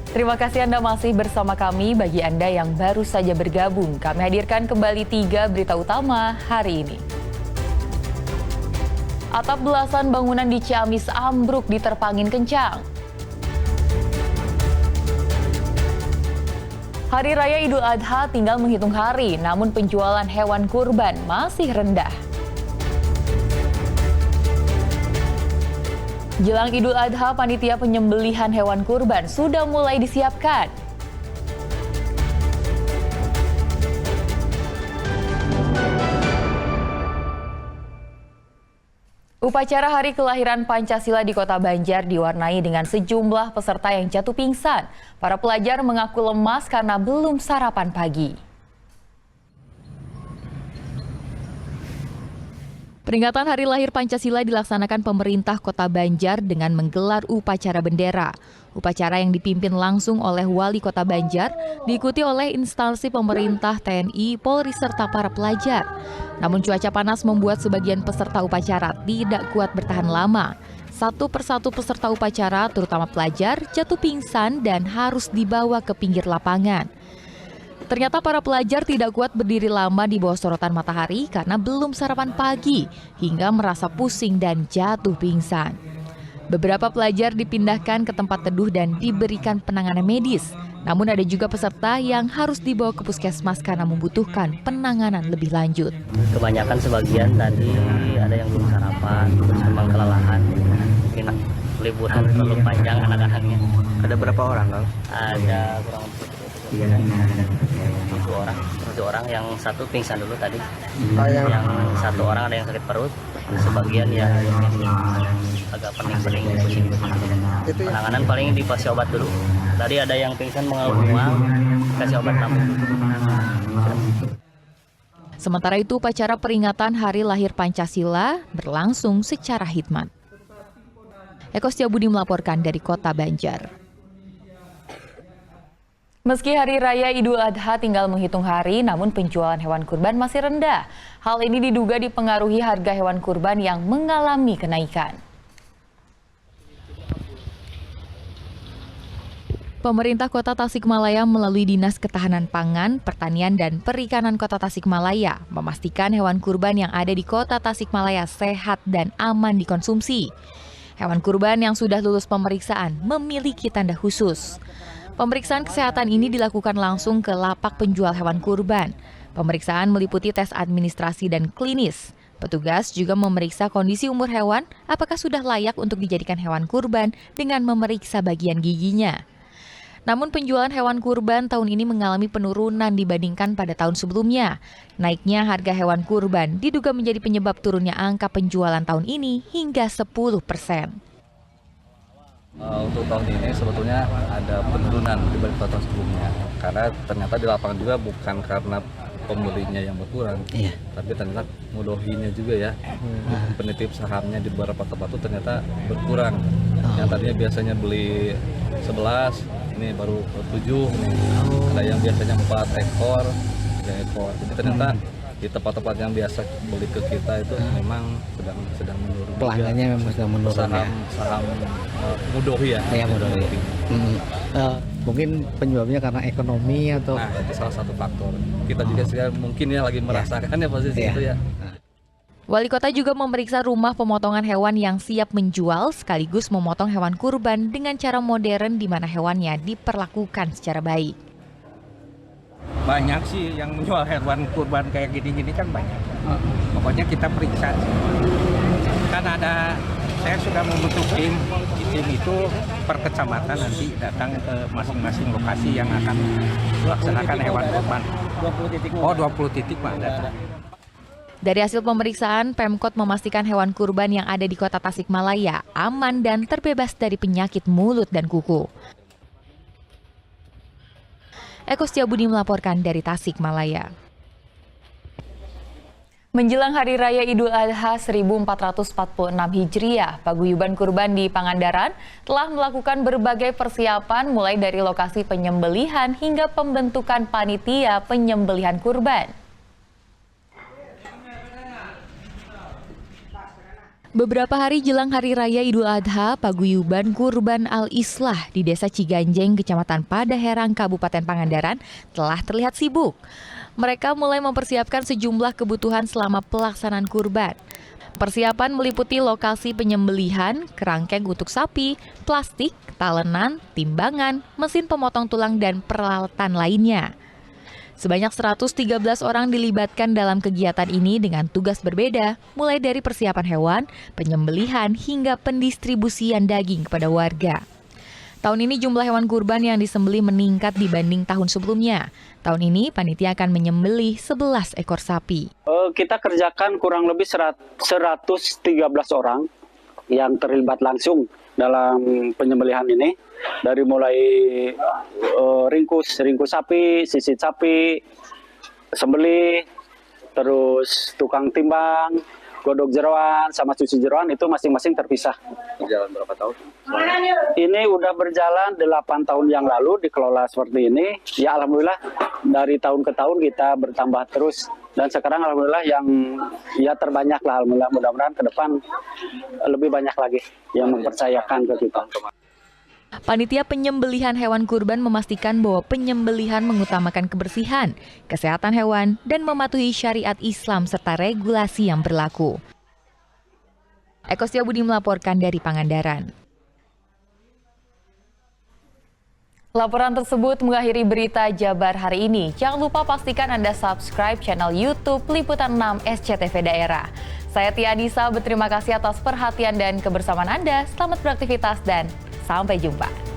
Terima kasih Anda masih bersama kami. Bagi Anda yang baru saja bergabung, kami hadirkan kembali 3 berita utama hari ini. Atap belasan bangunan di Ciamis ambruk diterpa angin kencang. Hari Raya Idul Adha tinggal menghitung hari, namun penjualan hewan kurban masih rendah. Jelang Idul Adha, panitia penyembelihan hewan kurban sudah mulai disiapkan. Upacara hari kelahiran Pancasila di Kota Banjar diwarnai dengan sejumlah peserta yang jatuh pingsan. Para pelajar mengaku lemas karena belum sarapan pagi. Peringatan Hari Lahir Pancasila dilaksanakan pemerintah Kota Banjar dengan menggelar upacara bendera. Upacara yang dipimpin langsung oleh Wali Kota Banjar, diikuti oleh instansi pemerintah, TNI, Polri, serta para pelajar. Namun cuaca panas membuat sebagian peserta upacara tidak kuat bertahan lama. Satu persatu peserta upacara, terutama pelajar, jatuh pingsan dan harus dibawa ke pinggir lapangan. Ternyata para pelajar tidak kuat berdiri lama di bawah sorotan matahari karena belum sarapan pagi hingga merasa pusing dan jatuh pingsan. Beberapa pelajar dipindahkan ke tempat teduh dan diberikan penanganan medis. Namun ada juga peserta yang harus dibawa ke puskesmas karena membutuhkan penanganan lebih lanjut. Kebanyakan sebagian tadi ada yang belum sarapan, terus memang kelelahan. Mungkin liburan terlalu panjang anak-anaknya. Ada berapa orang, Kang? Ada kurang lebih 7 orang, yang satu pingsan dulu tadi, yang 1 orang ada yang sakit perut, sebagian ya agak pening-pening, pusing. Penanganan paling dikasih obat dulu. Tadi ada yang pingsan mengeluh mual, kasih obat lambung. Sementara itu, upacara peringatan Hari Lahir Pancasila berlangsung secara hikmat. Eko Setiabudi melaporkan dari Kota Banjar. Meski Hari Raya Idul Adha tinggal menghitung hari, namun penjualan hewan kurban masih rendah. Hal ini diduga dipengaruhi harga hewan kurban yang mengalami kenaikan. Pemerintah Kota Tasikmalaya melalui Dinas Ketahanan Pangan, Pertanian, dan Perikanan Kota Tasikmalaya memastikan hewan kurban yang ada di Kota Tasikmalaya sehat dan aman dikonsumsi. Hewan kurban yang sudah lulus pemeriksaan memiliki tanda khusus. Pemeriksaan kesehatan ini dilakukan langsung ke lapak penjual hewan kurban. Pemeriksaan meliputi tes administrasi dan klinis. Petugas juga memeriksa kondisi umur hewan, apakah sudah layak untuk dijadikan hewan kurban dengan memeriksa bagian giginya. Namun penjualan hewan kurban tahun ini mengalami penurunan dibandingkan pada tahun sebelumnya. Naiknya harga hewan kurban diduga menjadi penyebab turunnya angka penjualan tahun ini hingga 10%. Untuk tahun ini sebetulnya ada penurunan dibanding tahun sebelumnya, karena ternyata di lapangan juga bukan karena pembelinya yang berkurang, tapi ternyata mudohinya juga ya, penitip sahamnya di beberapa tempat itu ternyata berkurang. Yang tadinya biasanya beli 11, ini baru 7, ada yang biasanya 4 ekor, 3 ekor. Jadi ternyata di tempat-tempat yang biasa beli ke kita itu memang sedang menurun. Pelanggannya memang sedang menurun. Saham mudohi ya. Ya, mudohi. Mungkin penyebabnya karena ekonomi atau? Nah, itu salah satu faktor. Kita juga mungkin ya lagi merasakan ya posisi itu ya. Wali Kota juga memeriksa rumah pemotongan hewan yang siap menjual sekaligus memotong hewan kurban dengan cara modern di mana hewannya diperlakukan secara baik. Banyak sih yang menjual hewan kurban kayak gini-gini kan banyak. Pokoknya kita periksa. Kan saya sudah membentuk tim itu per kecamatan nanti datang ke masing-masing lokasi yang akan melaksanakan hewan kurban. 20 titik. Oh, 20 titik Pak datang. Dari hasil pemeriksaan, Pemkot memastikan hewan kurban yang ada di Kota Tasikmalaya aman dan terbebas dari penyakit mulut dan kuku. Eko Setiabudi melaporkan dari Tasikmalaya. Menjelang Hari Raya Idul Adha 1446 Hijriah, paguyuban kurban di Pangandaran telah melakukan berbagai persiapan mulai dari lokasi penyembelihan hingga pembentukan panitia penyembelihan kurban. Beberapa hari jelang Hari Raya Idul Adha, paguyuban Kurban Al-Islah di Desa Ciganjeng, Kecamatan Padaherang, Kabupaten Pangandaran telah terlihat sibuk. Mereka mulai mempersiapkan sejumlah kebutuhan selama pelaksanaan kurban. Persiapan meliputi lokasi penyembelihan, kerangkeng untuk sapi, plastik, talenan, timbangan, mesin pemotong tulang, dan peralatan lainnya. Sebanyak 113 orang dilibatkan dalam kegiatan ini dengan tugas berbeda, mulai dari persiapan hewan, penyembelihan, hingga pendistribusian daging kepada warga. Tahun ini jumlah hewan kurban yang disembelih meningkat dibanding tahun sebelumnya. Tahun ini panitia akan menyembelih 11 ekor sapi. Kita kerjakan kurang lebih 113 orang yang terlibat langsung dalam penyembelihan ini. Dari mulai ringkus sapi, sisit sapi, sembelih, terus tukang timbang, godok jeroan, sama cuci jeroan itu masing-masing terpisah. Berjalan berapa tahun? Ini udah berjalan 8 tahun yang lalu dikelola seperti ini. Ya alhamdulillah dari tahun ke tahun kita bertambah terus. Dan sekarang alhamdulillah yang ya terbanyak lah, alhamdulillah, mudah-mudahan ke depan lebih banyak lagi yang mempercayakan ke kita. Panitia penyembelihan hewan kurban memastikan bahwa penyembelihan mengutamakan kebersihan, kesehatan hewan, dan mematuhi syariat Islam serta regulasi yang berlaku. Eko Setiabudi melaporkan dari Pangandaran. Laporan tersebut mengakhiri berita Jabar hari ini. Jangan lupa pastikan Anda subscribe channel YouTube Liputan 6 SCTV Daerah. Saya Tia Anissa, berterima kasih atas perhatian dan kebersamaan Anda. Selamat beraktivitas dan sampai jumpa.